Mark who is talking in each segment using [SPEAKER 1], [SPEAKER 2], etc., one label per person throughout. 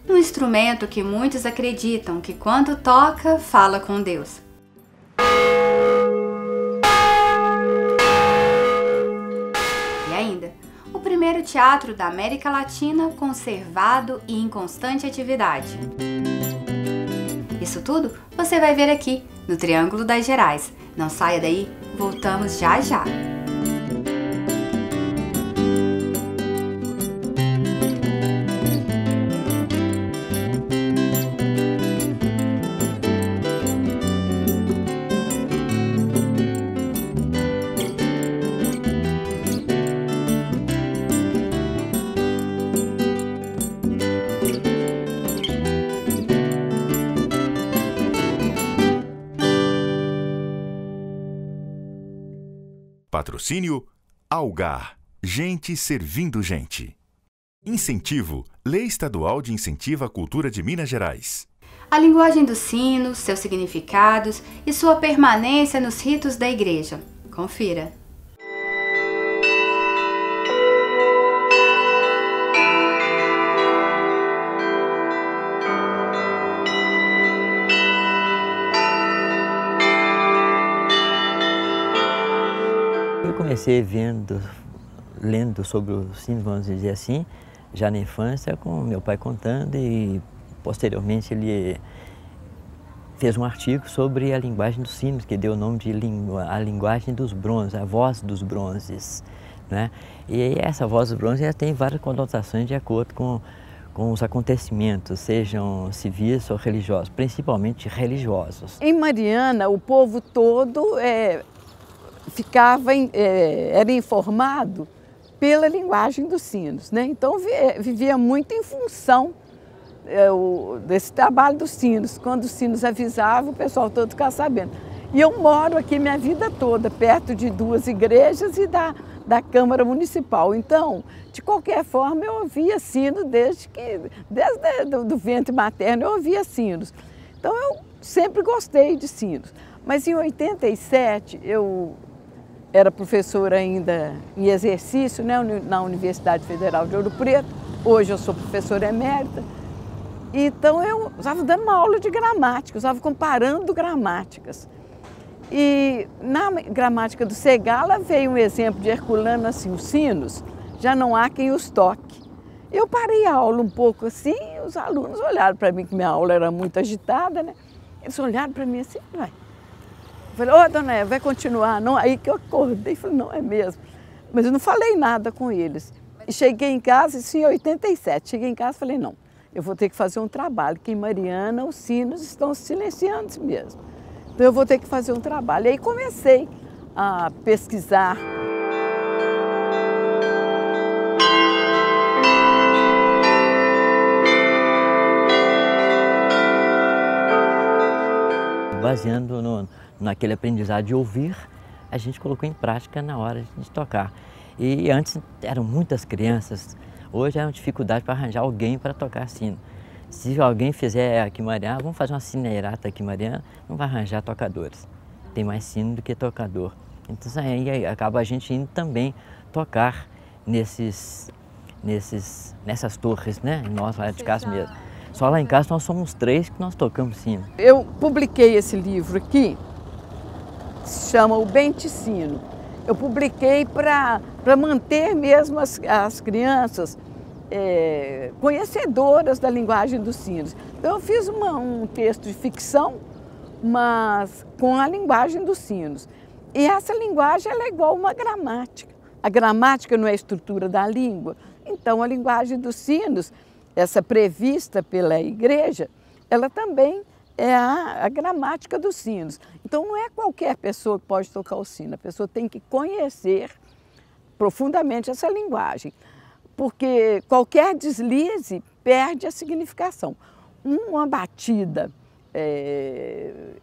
[SPEAKER 1] um instrumento que muitos acreditam que quando toca, fala com Deus. E ainda, o primeiro teatro da América Latina conservado e em constante atividade. Isso tudo você vai ver aqui no Triângulo das Gerais. Não saia daí, voltamos já já!
[SPEAKER 2] Patrocínio Algar, gente servindo gente. Incentivo, Lei Estadual de Incentivo à Cultura de Minas Gerais.
[SPEAKER 1] A linguagem dos sinos, seus significados e sua permanência nos ritos da igreja. Confira.
[SPEAKER 3] Eu comecei lendo sobre os sinos, vamos dizer assim, já na infância, com meu pai contando, e posteriormente ele fez um artigo sobre a linguagem dos sinos, que deu o nome de a linguagem dos bronzes, a voz dos bronzes, né? E essa voz dos bronzes tem várias conotações de acordo com os acontecimentos, sejam civis ou religiosos, principalmente religiosos.
[SPEAKER 4] Em Mariana, o povo todo era informado pela linguagem dos sinos, né? Então vivia muito em função desse trabalho dos sinos. Quando os sinos avisavam, o pessoal todo ficava sabendo. E eu moro aqui minha vida toda, perto de duas igrejas e da Câmara Municipal. Então, de qualquer forma, eu ouvia sino desde do ventre materno eu ouvia sinos. Então eu sempre gostei de sinos. Mas em 87 eu era professora ainda em exercício, né, na Universidade Federal de Ouro Preto. Hoje eu sou professora emérita. Então eu estava dando uma aula de gramática, eu estava comparando gramáticas. E na gramática do Segala veio um exemplo de Herculano assim, os sinos, já não há quem os toque. Eu parei a aula um pouco assim, e os alunos olharam para mim, que minha aula era muito agitada, né? Eles olharam para mim assim, vai. Eu falei, ô, dona Eva, vai continuar? Não, aí que eu acordei e falei, não, é mesmo. Mas eu não falei nada com eles. E cheguei em casa, isso em 87, cheguei em casa e falei, não, eu vou ter que fazer um trabalho, que em Mariana os sinos estão silenciando mesmo. Então eu vou ter que fazer um trabalho. E aí comecei a pesquisar.
[SPEAKER 3] Baseando naquele aprendizado de ouvir, a gente colocou em prática na hora de tocar. E antes eram muitas crianças, hoje é uma dificuldade para arranjar alguém para tocar sino. Se alguém fizer aqui em Mariana, vamos fazer uma cineirata aqui em Mariana, não vai arranjar tocadores. Tem mais sino do que tocador. Então aí acaba a gente indo também tocar nessas torres, né? Nós lá de casa mesmo. Só lá em casa nós somos 3 que nós tocamos sino.
[SPEAKER 4] Eu publiquei esse livro aqui, que se chama O Benticino. Eu publiquei para manter mesmo as crianças conhecedoras da linguagem dos sinos. Então eu fiz um texto de ficção, mas com a linguagem dos sinos. E essa linguagem ela é igual a uma gramática. A gramática não é a estrutura da língua. Então a linguagem dos sinos, essa prevista pela igreja, ela também é a gramática dos sinos. Então não é qualquer pessoa que pode tocar o sino, a pessoa tem que conhecer profundamente essa linguagem, porque qualquer deslize perde a significação. Uma batida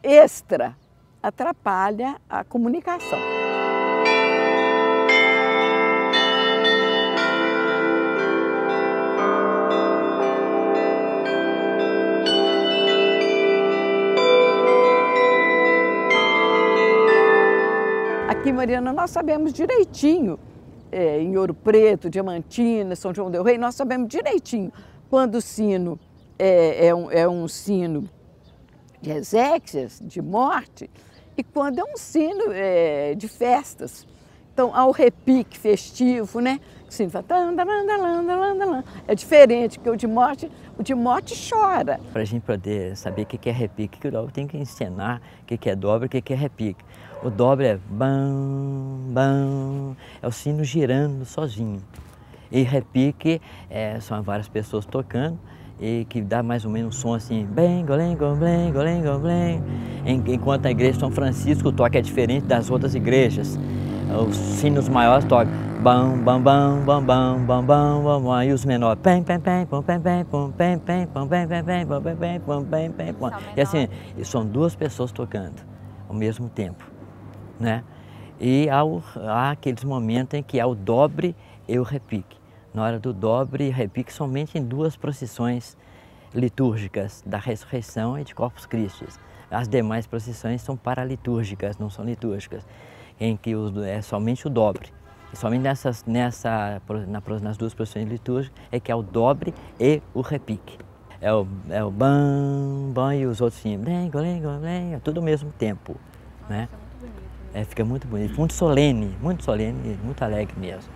[SPEAKER 4] extra atrapalha a comunicação. Aqui em Mariana nós sabemos direitinho, em Ouro Preto, Diamantina, São João del Rei, nós sabemos direitinho quando o sino é um sino de exéquias, de morte, e quando é um sino de festas. Então, há o repique festivo, né? O sino fala... É diferente, porque o de morte chora.
[SPEAKER 3] Para a gente poder saber o que é repique, que o dobre tem que ensinar o que é dobre, o que é repique. O dobre é bam, bam, é o sino girando sozinho. E repique são várias pessoas tocando, e que dá mais ou menos um som assim, bem, golém, golém, golém, golém. Enquanto a igreja de São Francisco o toque é diferente das outras igrejas. Os sinos maiores tocam bam, bam, bam, bam, bam, bam, bam, bam, e os menores pem, pem, pem, pom, pem, pem, pom, pem, pem, pom, pem, pem, pem, pom, pem, pem, pom, pem, pem, pom. E assim, são duas pessoas tocando ao mesmo tempo, né? E há aqueles momentos em que há o dobre e o repique. Na hora do dobre e repique, somente em duas procissões litúrgicas, da ressurreição e de Corpus Christi. As demais procissões são paralitúrgicas, não são litúrgicas, em que é somente o dobre. E somente nas duas procissões litúrgicas é que é o dobre e o repique. É o bam, bam e os outros sim, é tudo ao mesmo tempo, né? Fica muito bonito, muito solene, muito alegre mesmo.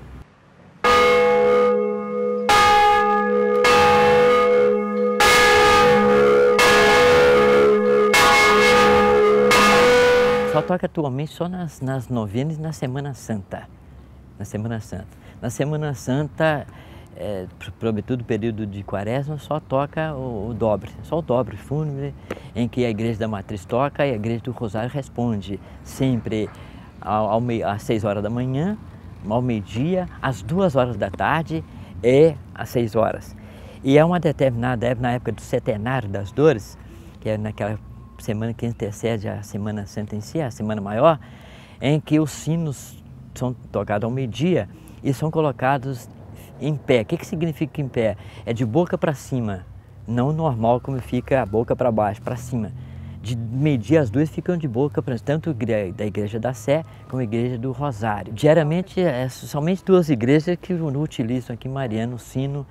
[SPEAKER 3] Só toca atualmente só nas novenas e na Semana Santa. Na Semana Santa, sobretudo período de Quaresma, só toca o dobre, só o dobre fúnebre, em que a Igreja da Matriz toca e a Igreja do Rosário responde, sempre às 6 horas da manhã, ao meio-dia, às 2 horas da tarde e às 6 horas. E é uma determinada época, na época do Centenário das Dores, que é naquela semana que antecede a Semana Santa em si, a Semana Maior, em que os sinos são tocados ao meio-dia e são colocados em pé. O que significa em pé? É de boca para cima, não normal como fica a boca para baixo, para cima. De meio-dia as duas ficam de boca para tanto da Igreja da Sé como a Igreja do Rosário. Diariamente, somente duas igrejas que utilizam aqui em Mariana o sino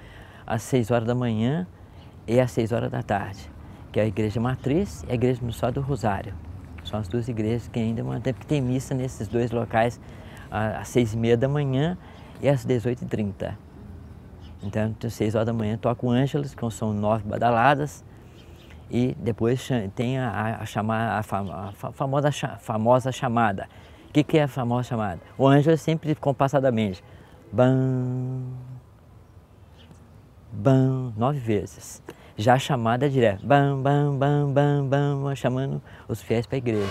[SPEAKER 3] às 6 horas da manhã e às 6 horas da tarde, que é a Igreja Matriz e a Igreja Missal do Rosário. São as duas igrejas que ainda mantêm, porque tem missa nesses dois locais às 6h30 da manhã e às 18h30. Então, às 6 horas da manhã toca o Ângelus, que são 9 badaladas, e depois tem a famosa chamada. O que é a famosa chamada? O Ângelus sempre compassadamente. Bam, bam, 9 vezes. Já a chamada é direta, bam, bam, bam, bam, bam, chamando os fiéis para a igreja.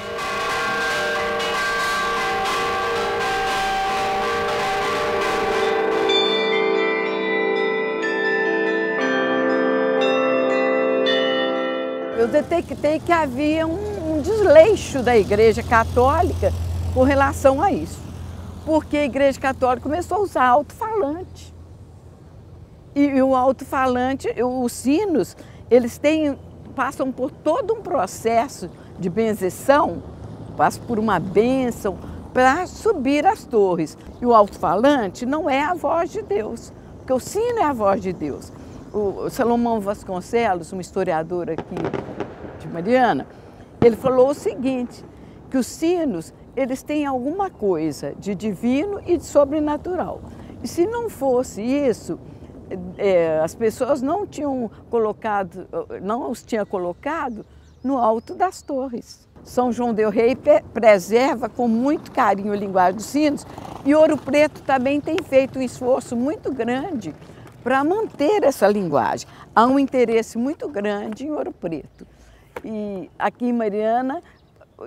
[SPEAKER 4] Eu detectei que havia um desleixo da Igreja Católica com relação a isso, porque a Igreja Católica começou a usar alto-falante. E o alto-falante, os sinos, eles passam por todo um processo de benzeção, passam por uma bênção para subir as torres. E o alto-falante não é a voz de Deus, porque o sino é a voz de Deus. O Salomão Vasconcelos, um historiador aqui de Mariana, ele falou o seguinte, que os sinos, eles têm alguma coisa de divino e de sobrenatural. E se não fosse isso, as pessoas não os tinham colocado no alto das torres. São João del Rei preserva com muito carinho a linguagem dos sinos e Ouro Preto também tem feito um esforço muito grande para manter essa linguagem. Há um interesse muito grande em Ouro Preto. E aqui em Mariana,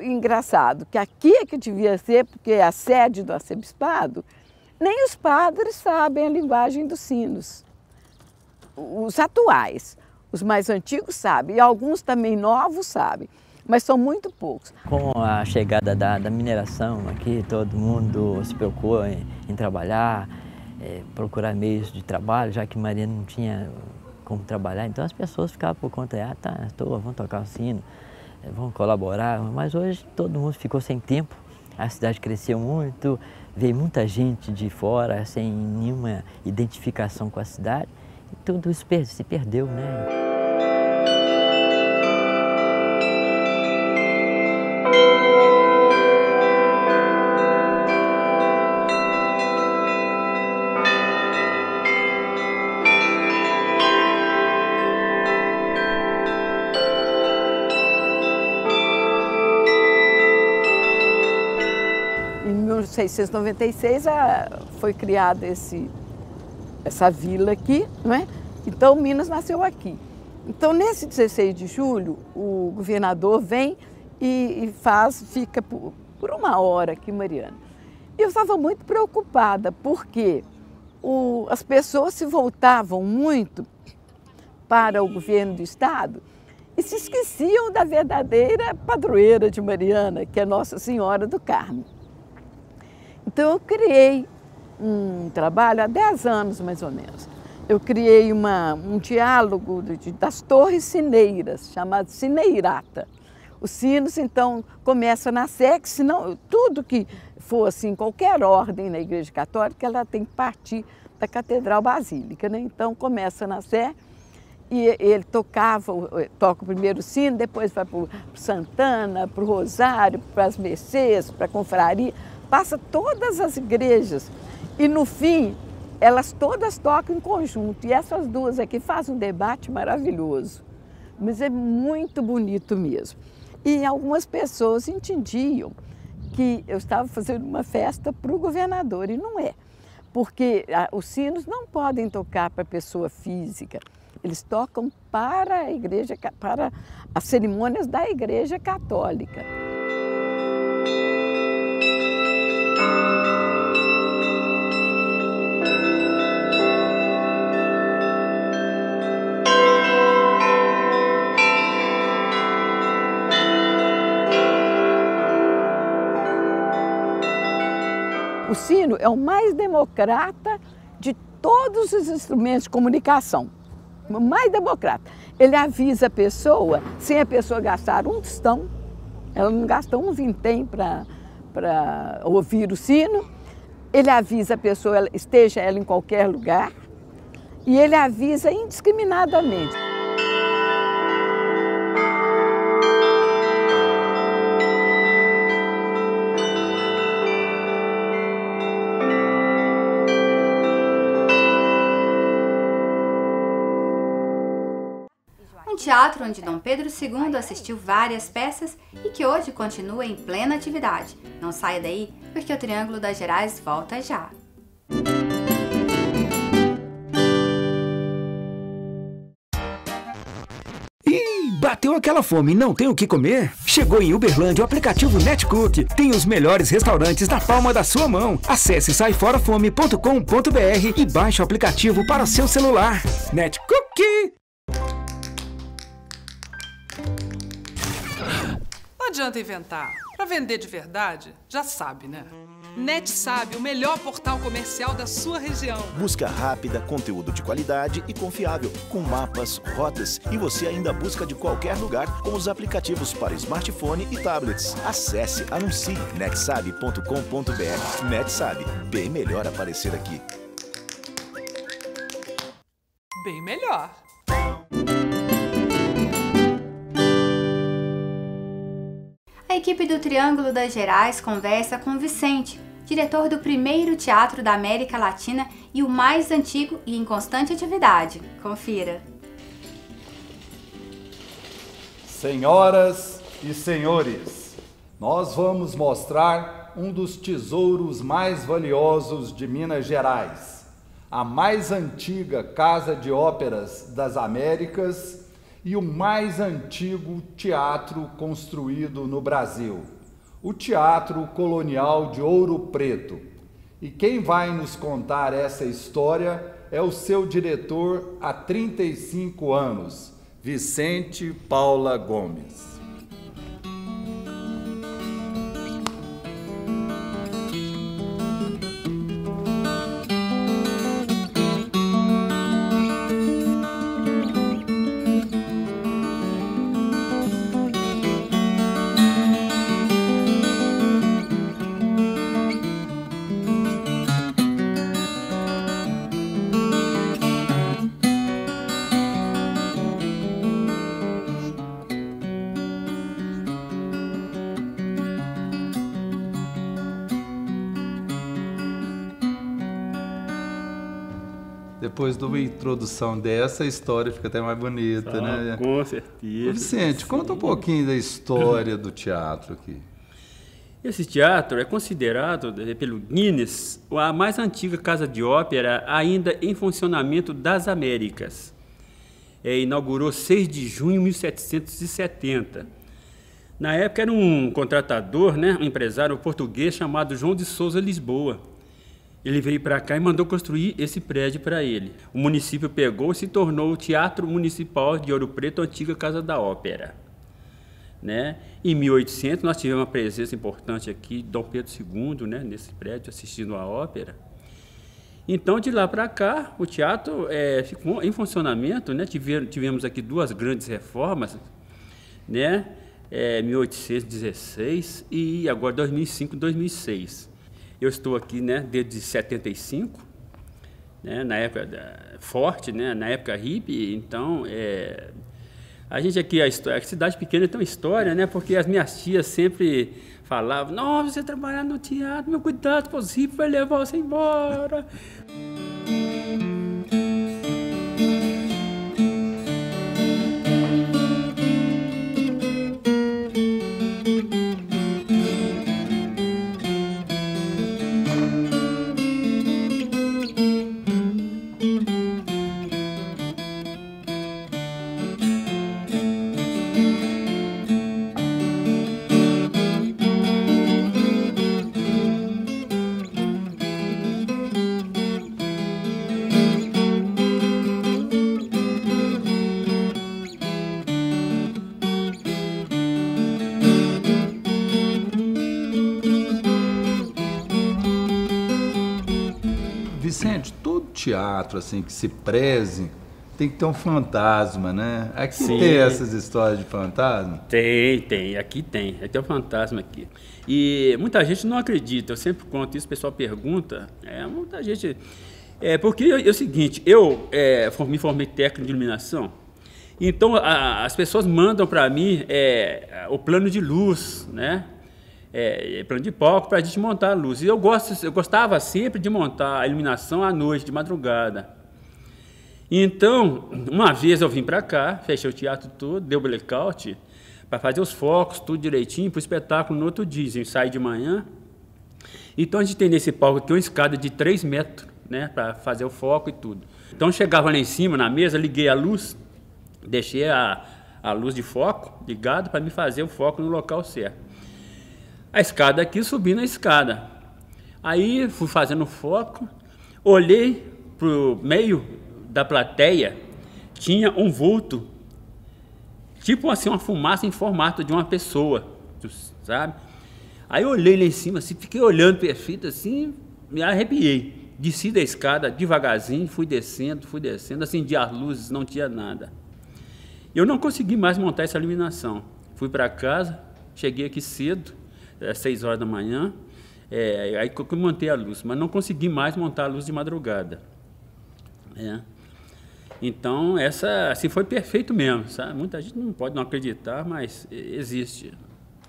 [SPEAKER 4] engraçado, que aqui é que devia ser, porque é a sede do arcebispado, nem os padres sabem a linguagem dos sinos. Os atuais, os mais antigos sabem, e alguns também novos sabem, mas são muito poucos.
[SPEAKER 3] Com a chegada da mineração aqui, todo mundo se preocupou em trabalhar, procurar meios de trabalho, já que Mariana não tinha como trabalhar, então as pessoas ficavam por conta, vamos tocar o sino, vamos colaborar, mas hoje todo mundo ficou sem tempo, a cidade cresceu muito, veio muita gente de fora, sem nenhuma identificação com a cidade, e tudo isso se perdeu, né?
[SPEAKER 4] 1696 foi criada essa vila aqui, não é? Então Minas nasceu aqui. Então nesse 16 de julho o governador vem e fica por uma hora aqui em Mariana. E eu estava muito preocupada porque as pessoas se voltavam muito para o governo do estado e se esqueciam da verdadeira padroeira de Mariana, que é Nossa Senhora do Carmo. Então eu criei um trabalho há 10 anos mais ou menos. Eu criei um diálogo das torres sineiras, chamado Sineirata. Os sinos, então, começam na Sé, que senão tudo que for assim, qualquer ordem na Igreja Católica, ela tem que partir da Catedral Basílica, né? Então começa na Sé, e ele toca o primeiro sino, depois vai para o Santana, para o Rosário, para as Mercês, para a Confraria, passa todas as igrejas e no fim elas todas tocam em conjunto. E essas duas aqui fazem um debate maravilhoso, mas é muito bonito mesmo. E algumas pessoas entendiam que eu estava fazendo uma festa para o governador e não é, porque os sinos não podem tocar para a pessoa física. Eles tocam para a igreja, para as cerimônias da Igreja Católica. O sino é o mais democrata de todos os instrumentos de comunicação. O mais democrata. Ele avisa a pessoa, sem a pessoa gastar um tostão, ela não gasta um vintém para ouvir o sino. Ele avisa a pessoa, esteja ela em qualquer lugar, e ele avisa indiscriminadamente.
[SPEAKER 1] Um teatro onde Dom Pedro II assistiu várias peças e que hoje continua em plena atividade. Não saia daí, porque o Triângulo das Gerais volta já.
[SPEAKER 5] Bateu aquela fome e não tem o que comer? Chegou em Uberlândia o aplicativo NetCook. Tem os melhores restaurantes na palma da sua mão. Acesse saiforafome.com.br e baixe o aplicativo para o seu celular. NetCook!
[SPEAKER 6] Não adianta inventar. Para vender de verdade, já sabe, né? NetSabe, o melhor portal comercial da sua região.
[SPEAKER 7] Busca rápida, conteúdo de qualidade e confiável, com mapas, rotas e você ainda busca de qualquer lugar com os aplicativos para smartphone e tablets. Acesse, anuncie netsabe.com.br. NetSabe, bem melhor aparecer aqui.
[SPEAKER 6] Bem melhor.
[SPEAKER 1] A equipe do Triângulo das Gerais conversa com Vicente, diretor do primeiro teatro da América Latina e o mais antigo e em constante atividade. Confira.
[SPEAKER 8] Senhoras e senhores, nós vamos mostrar um dos tesouros mais valiosos de Minas Gerais, a mais antiga casa de óperas das Américas e o mais antigo teatro construído no Brasil, o Teatro Colonial de Ouro Preto. E quem vai nos contar essa história é o seu diretor há 35 anos, Vicente Paula Gomes.
[SPEAKER 9] Depois de uma introdução dessa, a história fica até mais bonita, né?
[SPEAKER 10] Com certeza.
[SPEAKER 9] Vicente, conta um pouquinho da história do teatro aqui.
[SPEAKER 10] Esse teatro é considerado pelo Guinness a mais antiga casa de ópera ainda em funcionamento das Américas. Inaugurou 6 de junho de 1770. Na época era um contratador, né, um empresário português chamado João de Souza Lisboa. Ele veio para cá e mandou construir esse prédio para ele. O município pegou e se tornou o Teatro Municipal de Ouro Preto, antiga Casa da Ópera. Né? Em 1800 nós tivemos uma presença importante aqui de Dom Pedro II, né, nesse prédio, assistindo a ópera. Então, de lá para cá, o teatro ficou em funcionamento, né? Tivemos aqui 2 grandes reformas, né? 1816 e agora 2005 e 2006. Eu estou aqui, né, desde 75, né, na época forte, né, na época hippie. Então, a gente aqui, a cidade pequena tem uma história, né, porque as minhas tias sempre falavam: não, você trabalhar no teatro, meu cuidado com os hippies vai levar você embora.
[SPEAKER 9] Vicente, todo teatro assim que se preze tem que ter um fantasma, né? Aqui
[SPEAKER 10] Sim.
[SPEAKER 9] Tem essas histórias de fantasma?
[SPEAKER 10] Tem, aqui tem um fantasma aqui. E muita gente não acredita, eu sempre conto isso, o pessoal pergunta, muita gente... porque é o seguinte, eu me formei técnico de iluminação, então as pessoas mandam para mim o plano de luz, né? Plano de palco para a gente montar a luz. E eu gostava sempre de montar a iluminação à noite, de madrugada. Então, uma vez eu vim para cá, fechei o teatro todo, dei o blackout, para fazer os focos, tudo direitinho, para o espetáculo no outro dia. Eu saí de manhã. Então, a gente tem nesse palco aqui uma escada de 3 metros, né, para fazer o foco e tudo. Então, eu chegava lá em cima, na mesa, liguei a luz, deixei a luz de foco ligada para me fazer o foco no local certo. A escada aqui, subindo a escada. Aí fui fazendo foco, olhei para o meio da plateia, tinha um vulto, tipo assim, uma fumaça em formato de uma pessoa, sabe? Aí eu olhei lá em cima, assim, fiquei olhando perfeito, assim, me arrepiei. Desci da escada devagarzinho, fui descendo, acendi as luzes, não tinha nada. Eu não consegui mais montar essa iluminação. Fui para casa, cheguei aqui cedo, 6 horas da manhã, aí eu montei a luz, mas não consegui mais montar a luz de madrugada. Então, assim, foi perfeito mesmo, sabe? Muita gente não pode não acreditar, mas existe.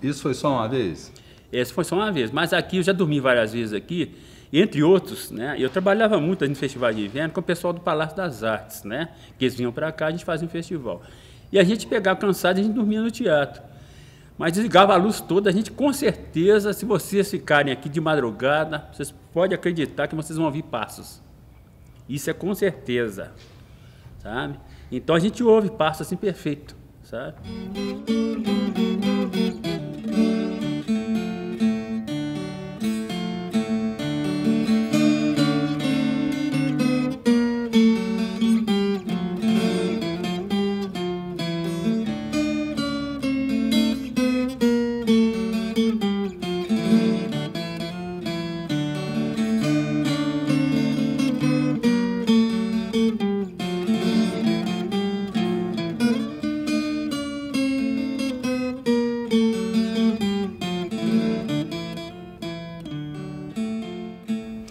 [SPEAKER 9] Isso foi só uma vez?
[SPEAKER 10] Essa foi só uma vez, mas aqui eu já dormi várias vezes aqui, entre outros, né? Eu trabalhava muito no festival de inverno com o pessoal do Palácio das Artes, né? Que eles vinham para cá, a gente fazia um festival. E a gente pegava cansado e a gente dormia no teatro. Mas desligava a luz toda, a gente com certeza, se vocês ficarem aqui de madrugada, vocês podem acreditar que vocês vão ouvir passos. Isso é com certeza, sabe? Então a gente ouve passos assim perfeito, sabe?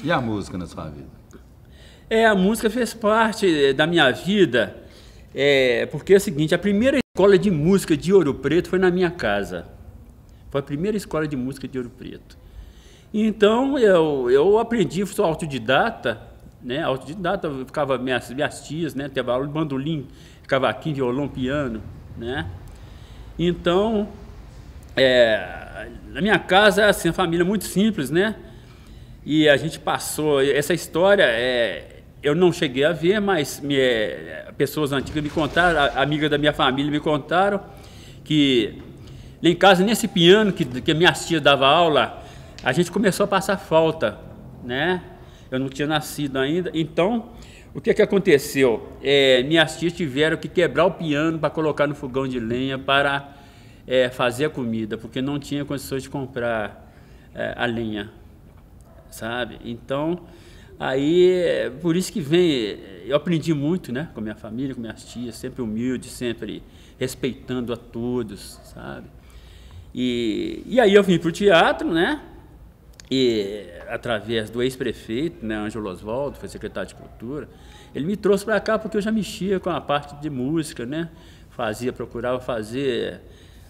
[SPEAKER 9] E a música na sua vida?
[SPEAKER 10] A música fez parte da minha vida, porque é o seguinte, a primeira escola de música de Ouro Preto foi na minha casa. Foi a primeira escola de música de Ouro Preto. Então, eu aprendi, sou autodidata, né? Autodidata, eu ficava, minhas tias, né? Teve aula de bandolim, cavaquinho, violão, piano, né? Então, na minha casa, assim, a família muito simples, né? E a gente passou, essa história, eu não cheguei a ver, mas pessoas antigas me contaram, amigas da minha família me contaram, que lá em casa, nesse piano que a minha tia dava aula, a gente começou a passar falta, né? Eu não tinha nascido ainda, então, o que aconteceu? Minhas tias tiveram que quebrar o piano para colocar no fogão de lenha para fazer a comida, porque não tinha condições de comprar a lenha, sabe? Então, aí, por isso que eu aprendi muito, né, com a minha família, com minhas tias, sempre humilde, sempre respeitando a todos, sabe? E aí eu vim para o teatro, né, e através do ex-prefeito, né, Ângelo Osvaldo, foi secretário de Cultura, ele me trouxe para cá porque eu já mexia com a parte de música, né, procurava fazer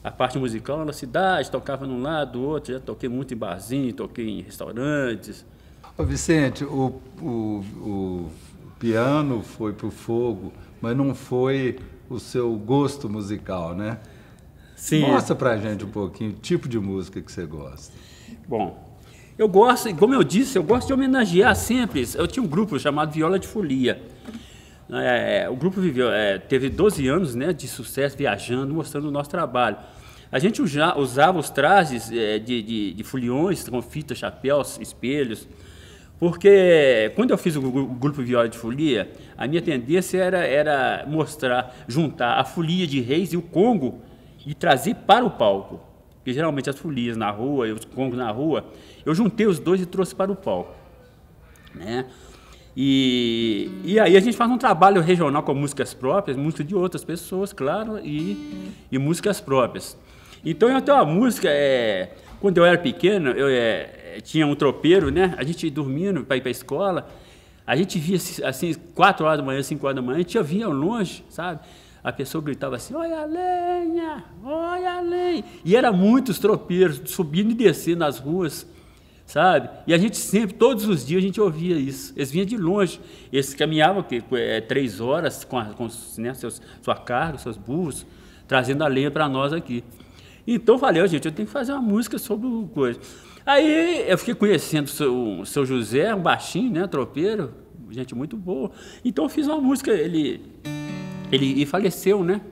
[SPEAKER 10] a parte musical na cidade, tocava num lado, do outro, já toquei muito em barzinho, toquei em restaurantes.
[SPEAKER 9] Ô Vicente, o piano foi pro fogo, mas não foi o seu gosto musical, né?
[SPEAKER 10] Sim.
[SPEAKER 9] Mostra pra gente um pouquinho o tipo de música que você gosta.
[SPEAKER 10] Bom, eu gosto, como eu disse, eu gosto de homenagear sempre. Eu tinha um grupo chamado Viola de Folia. O grupo teve 12 anos, né, de sucesso, viajando, mostrando o nosso trabalho. A gente usava os trajes de foliões, com fita, chapéus, espelhos, porque quando eu fiz o grupo Viola de Folia, a minha tendência era juntar a folia de reis e o congo e trazer para o palco. Porque geralmente as folias na rua e os congos na rua, eu juntei os dois e trouxe para o palco, né? E aí a gente faz um trabalho regional com músicas próprias, música de outras pessoas, claro, e músicas próprias. Então eu tenho uma música, quando eu era pequeno, eu tinha um tropeiro, né? A gente dormindo para ir para a escola, a gente via assim, 4 horas da manhã, 5 horas da manhã, a gente via ao longe, sabe? A pessoa gritava assim, olha a lenha, olha a lenha. E era muitos tropeiros subindo e descendo nas ruas, sabe? E a gente sempre, todos os dias, a gente ouvia isso. Eles vinham de longe, eles caminhavam 3 horas com né, sua carga, seus burros, trazendo a lenha para nós aqui. Então eu falei, gente, eu tenho que fazer uma música sobre coisa. Aí eu fiquei conhecendo o seu José, um baixinho, né, tropeiro, gente muito boa. Então eu fiz uma música, ele faleceu, né?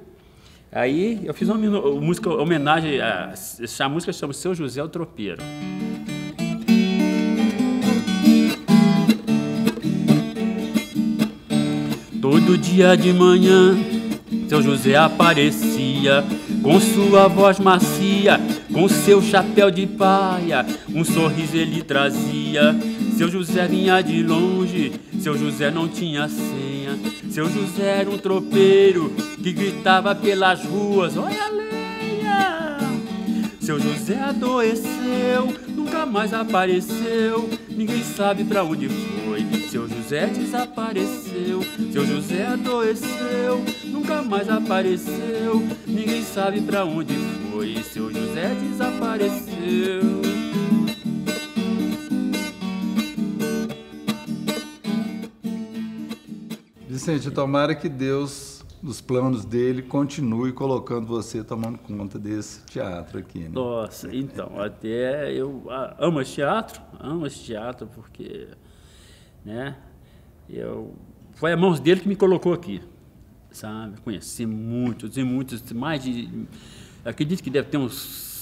[SPEAKER 10] Aí eu fiz uma música, homenagem, essa música chama Seu José o Tropeiro. Todo dia de manhã, seu José aparecia, com sua voz macia, com seu chapéu de paia, um sorriso ele trazia. Seu José vinha de longe, seu José não tinha senha. Seu José era um tropeiro que gritava pelas ruas, olha a lenha! Seu José adoeceu, nunca mais apareceu, ninguém sabe pra onde foi. Seu José desapareceu, seu José adoeceu, nunca mais apareceu, ninguém sabe pra onde foi. Seu José desapareceu.
[SPEAKER 9] Vicente, tomara que Deus, nos planos dele, continue colocando você tomando conta desse teatro aqui, né?
[SPEAKER 10] Nossa, então, até eu amo esse teatro porque, né, foi a mãos dele que me colocou aqui, sabe? Conheci muitos, acredito que deve ter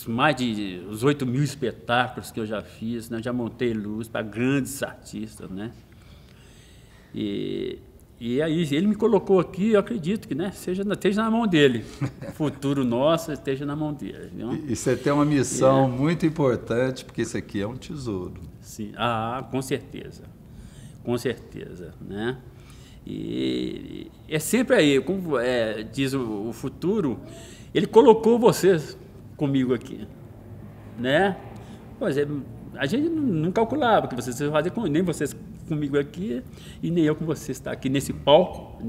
[SPEAKER 10] mais de 8.000 espetáculos que eu já fiz, né? Já montei luz para grandes artistas, né? E aí ele me colocou aqui, eu acredito que, né, esteja na mão dele. O futuro nosso esteja na mão dele. Viu?
[SPEAKER 9] E você tem uma missão muito importante, porque isso aqui é um tesouro.
[SPEAKER 10] Sim, com certeza, né? E é sempre aí, como diz o futuro, ele colocou vocês comigo aqui, né? Pois a gente não calculava que vocês iam fazer, nem vocês comigo aqui e nem eu com você estar aqui nesse palco,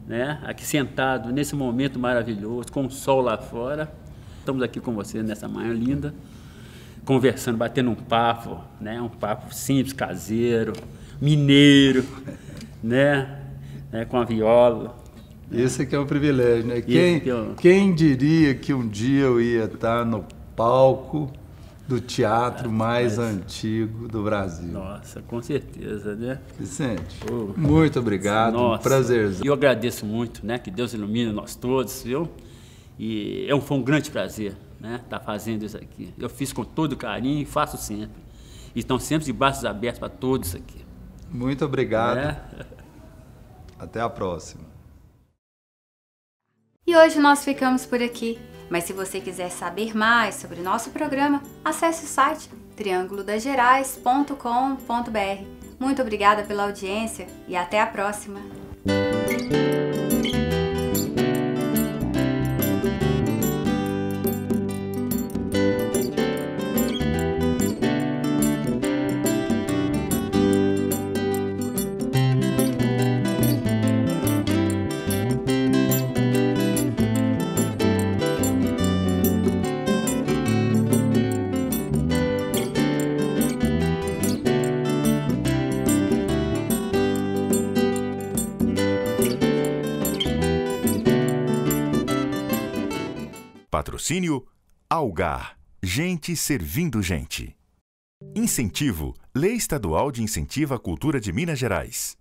[SPEAKER 10] né? Aqui sentado nesse momento maravilhoso, com o sol lá fora. Estamos aqui com você nessa manhã linda, conversando, batendo um papo, né? Um papo simples, caseiro, mineiro, né? Com a viola.
[SPEAKER 9] Esse aqui é um privilégio, né? Quem diria que um dia eu ia estar no palco do teatro mais antigo do Brasil.
[SPEAKER 10] Nossa, com certeza, né?
[SPEAKER 9] Vicente, muito obrigado,
[SPEAKER 10] nossa,
[SPEAKER 9] um prazerzão.
[SPEAKER 10] Eu agradeço muito, né? Que Deus ilumine nós todos, viu? E foi um grande prazer, né? Estar fazendo isso aqui. Eu fiz com todo carinho e faço sempre. E estão sempre de braços abertos para todos aqui.
[SPEAKER 9] Muito obrigado. Até a próxima.
[SPEAKER 1] E hoje nós ficamos por aqui. Mas se você quiser saber mais sobre o nosso programa, acesse o site triangulodagerais.com.br. Muito obrigada pela audiência e até a próxima!
[SPEAKER 2] Patrocínio Algar, gente servindo gente. Incentivo, Lei Estadual de Incentivo à Cultura de Minas Gerais.